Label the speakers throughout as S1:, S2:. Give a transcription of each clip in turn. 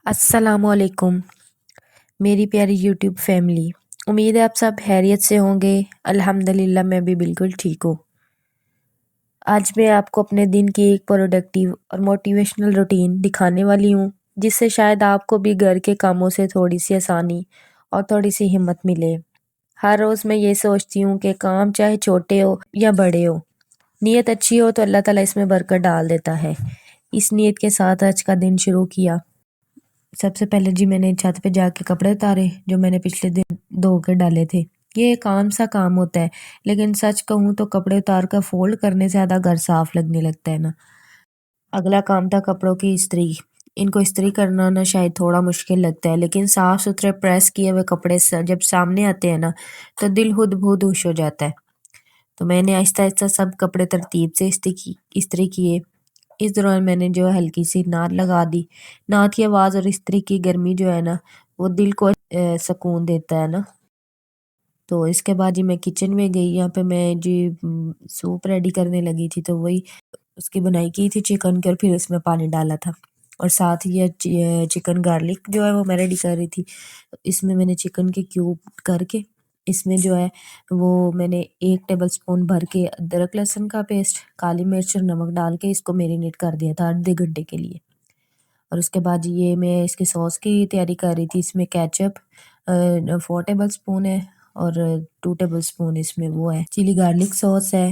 S1: अस्सलामुअलैकुम मेरी प्यारी यूट्यूब फैमिली। उम्मीद है आप सब खैरियत से होंगे। अल्हम्दुलिल्लाह मैं भी बिल्कुल ठीक हूँ। आज मैं आपको अपने दिन की एक प्रोडक्टिव और मोटिवेशनल रूटीन दिखाने वाली हूँ, जिससे शायद आपको भी घर के कामों से थोड़ी सी आसानी और थोड़ी सी हिम्मत मिले। हर रोज़ मैं ये सोचती हूँ कि काम चाहे छोटे हो या बड़े हो, नीयत अच्छी हो तो अल्लाह ताला इसमें बरकत डाल देता है। इस नीयत के साथ आज का दिन शुरू किया। सबसे पहले जी मैंने छत पे जाके कपड़े उतारे जो मैंने पिछले दिन धो के डाले थे। ये एक आम सा काम होता है, लेकिन सच कहूँ तो कपड़े उतार कर फोल्ड करने से ज़्यादा घर साफ लगने लगता है ना। अगला काम था कपड़ों की इस्त्री। इनको इस्त्री करना ना शायद थोड़ा मुश्किल लगता है, लेकिन साफ सुथरे प्रेस किए हुए कपड़े जब सामने आते हैं ना, तो दिल खुद बहुत खुश हो जाता है। तो मैंने आहिस्ता आहिस्ता सब कपड़े तरतीब से इस्त्री किए। इस दौरान मैंने जो है हल्की सी नाद लगा दी। नाद की आवाज़ और इस्त्री की गर्मी जो है ना, वो दिल को सुकून देता है ना। तो इसके बाद जी मैं किचन में गई। यहाँ पे मैं जी सूप रेडी करने लगी थी, तो वही उसकी बनाई की थी चिकन की, और फिर उसमें पानी डाला था। और साथ ही ये चिकन गार्लिक जो है वो मैं रेडी कर रही थी। इसमें मैंने चिकन के क्यूब करके इसमें जो है वो मैंने 1 टेबल स्पून भर के अदरक लहसुन का पेस्ट, काली मिर्च और नमक डाल के इसको मैरिनेट कर दिया था आधे घंटे के लिए। और उसके बाद ये मैं इसकी सॉस की तैयारी कर रही थी। इसमें केचप 4 टेबल स्पून है, और 2 टेबल स्पून इसमें वो है चिली गार्लिक सॉस है।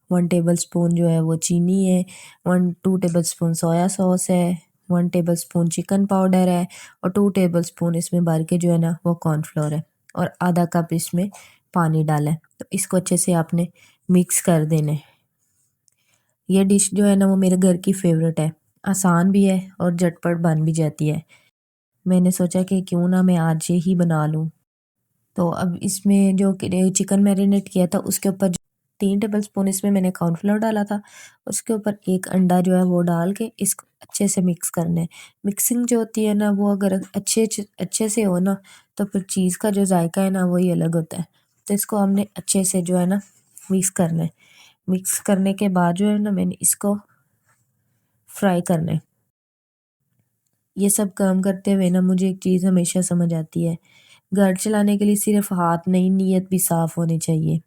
S1: 1 टेबल स्पून जो है वो चीनी है। 2 टेबल स्पून सोया सॉस है। 1 टेबल स्पून चिकन पाउडर है, और 2 टेबल स्पून इसमें भर के जो है ना वो कॉर्नफ्लोर है, और आधा कप इसमें पानी डाला है। तो इसको अच्छे से आपने मिक्स कर देना है। ये डिश जो है ना वो मेरे घर की फेवरेट है, आसान भी है और झटपट बन भी जाती है। मैंने सोचा कि क्यों ना मैं आज ये ही बना लूँ। तो अब इसमें जो चिकन मैरिनेट किया था उसके ऊपर 3 टेबल स्पून इसमें मैंने कॉर्नफ्लोर डाला था। उसके ऊपर 1 अंडा जो है वो डाल के इसको अच्छे से मिक्स करना है। मिक्सिंग जो होती है ना वो अगर अच्छे से हो ना, तो फिर चीज़ का जो जायका है ना वही अलग होता है। तो इसको हमने अच्छे से जो है ना मिक्स करना है। मिक्स करने के बाद जो है ना मैंने इसको फ्राई करना है। ये सब काम करते हुए ना मुझे एक चीज़ हमेशा समझ आती है, घर चलाने के लिए सिर्फ हाथ नहीं, नीयत भी साफ होनी चाहिए।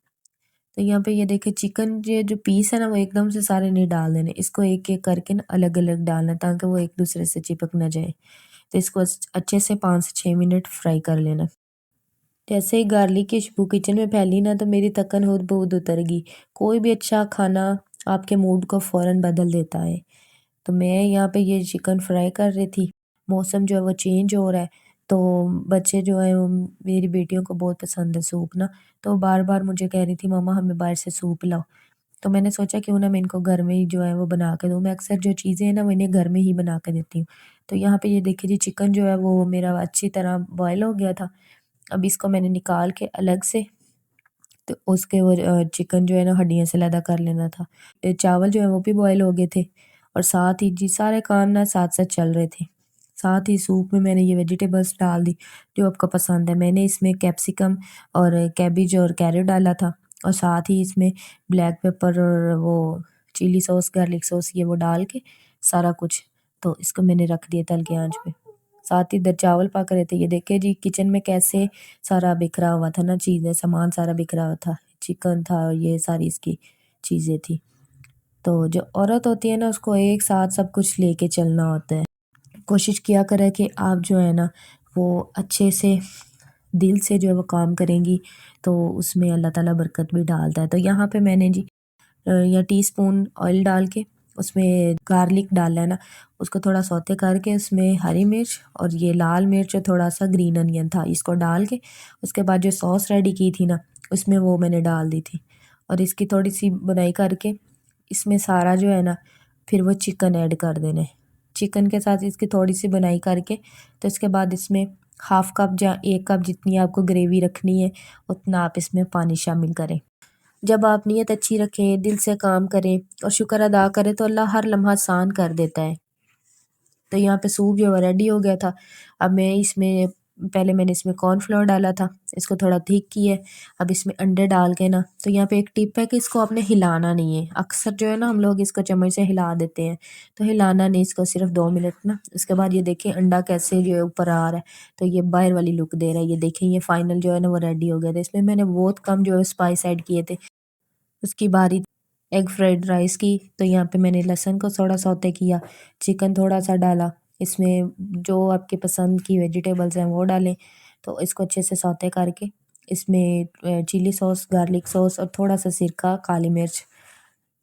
S1: तो यहाँ पे ये देखिए चिकन ये जो पीस है ना वो एकदम से सारे नहीं डाल देने, इसको एक एक करके ना अलग अलग डालना ताकि वो एक दूसरे से चिपक ना जाए। तो इसको अच्छे से 5 से 6 मिनट फ्राई कर लेना। जैसे ही गार्लिक की खुशबू किचन में फैली ना, तो मेरी थकन खुद बहुत उतर गई। कोई भी अच्छा खाना आपके मूड को फौरन बदल देता है। तो मैं यहाँ पे ये चिकन फ्राई कर रही थी। मौसम जो है वो चेंज हो रहा है, तो बच्चे जो है वो मेरी बेटियों को बहुत पसंद है सूप ना, तो बार बार मुझे कह रही थी मम्मा हमें बाहर से सूप लाओ। तो मैंने सोचा क्यों ना मैं इनको घर में ही जो है वो बना के दूँ। मैं अक्सर जो चीज़ें हैं ना वो इन्हें घर में ही बना के देती हूँ। तो यहाँ पे ये देखिए जी चिकन जो है वो मेरा अच्छी तरह बॉयल हो गया था। अब इसको मैंने निकाल के अलग से, तो उसके वो चिकन जो है ना हड्डियाँ से अलग कर लेना था। चावल जो है वो भी बॉयल हो गए थे, और साथ ही जी सारे काम ना साथ-साथ चल रहे थे। साथ ही सूप में मैंने ये वेजिटेबल्स डाल दी जो आपको पसंद है। मैंने इसमें कैप्सिकम और कैबेज और कैरट डाला था, और साथ ही इसमें ब्लैक पेपर और वो चिली सॉस, गार्लिक सॉस ये वो डाल के सारा कुछ, तो इसको मैंने रख दिया था हल्की आँच पे। साथ ही इधर चावल पक रहे थे। ये देखिए जी किचन में कैसे सारा बिखरा हुआ था ना, चीज़ें सामान सारा बिखरा हुआ था। चिकन था और ये सारी इसकी चीज़ें थी। तो जो औरत होती है ना उसको एक साथ सब कुछ लेके चलना होता है। कोशिश किया करें कि आप जो है ना वो अच्छे से दिल से जो है वो काम करेंगी, तो उसमें अल्लाह ताला बरकत भी डालता है। तो यहाँ पे मैंने जी या टीस्पून ऑयल डाल के उसमें गार्लिक डाला है ना, उसको थोड़ा सौते करके उसमें हरी मिर्च और ये लाल मिर्च और थोड़ा सा ग्रीन अनियन था, इसको डाल के उसके बाद जो सॉस रेडी की थी ना उसमें वो मैंने डाल दी थी, और इसकी थोड़ी सी बुनाई करके इसमें सारा जो है ना फिर वो चिकन ऐड कर देना है। चिकन के साथ इसकी थोड़ी सी बुनाई करके, तो इसके बाद इसमें हाफ कप या 1 कप जितनी आपको ग्रेवी रखनी है उतना आप इसमें पानी शामिल करें। जब आप नीयत अच्छी रखें, दिल से काम करें और शुक्र अदा करें, तो अल्लाह हर लम्हा आसान कर देता है। तो यहाँ पे सूप जो है रेडी हो गया था। अब मैं इसमें पहले मैंने इसमें कॉर्नफ्लोर डाला था, इसको थोड़ा थिक किया है। अब इसमें अंडे डाल के ना, तो यहाँ पे एक टिप है कि इसको आपने हिलाना नहीं है। अक्सर जो है ना हम लोग इसको चम्मच से हिला देते हैं, तो हिलाना नहीं, इसको सिर्फ 2 मिनट ना। उसके बाद ये देखिए अंडा कैसे जो है ऊपर आ रहा है, तो ये बाहर वाली लुक दे रहा है। ये देखिए ये फाइनल जो है ना वो रेडी हो गया था। इसमें मैंने बहुत कम जो है स्पाइस ऐड किए थे। उसकी बारी एग फ्राइड राइस की, तो यहाँ पे मैंने लहसुन को थोड़ा सौते किया, चिकन थोड़ा सा डाला, इसमें जो आपके पसंद की वेजिटेबल्स हैं वो डालें। तो इसको अच्छे से सौते करके इसमें चिली सॉस, गार्लिक सॉस और थोड़ा सा सिरका, काली मिर्च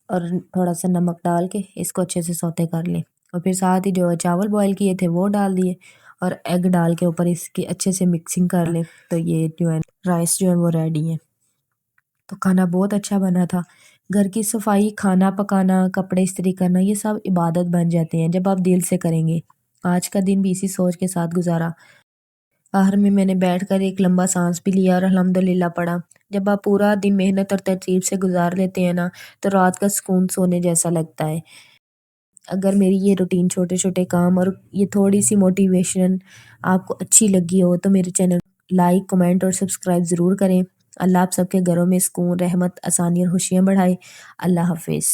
S1: और थोड़ा सा नमक डाल के इसको अच्छे से सौते कर लें। और फिर साथ ही जो चावल बॉईल किए थे वो डाल दिए और एग डाल के ऊपर इसकी अच्छे से मिक्सिंग कर लें। तो ये जो है राइस जो है वो रेडी है। तो खाना बहुत अच्छा बना था। घर की सफाई, खाना पकाना, कपड़े इस्त्री करना, ये सब इबादत बन जाते हैं जब आप दिल से करेंगे। आज का दिन भी इसी सोच के साथ गुजारा। आखिर में मैंने बैठकर एक लंबा सांस भी लिया और अल्हम्दुलिल्लाह पढ़ा। जब आप पूरा दिन मेहनत और तरतीब से गुजार लेते हैं ना, तो रात का सुकून सोने जैसा लगता है। अगर मेरी ये रूटीन, छोटे छोटे काम और ये थोड़ी सी मोटिवेशन आपको अच्छी लगी हो, तो मेरे चैनल लाइक, कमेंट और सब्सक्राइब ज़रूर करें। अल्लाह आप सबके घरों में सुकून, रहमत, आसानी और खुशियाँ बढ़ाए। अल्लाह हाफिज़।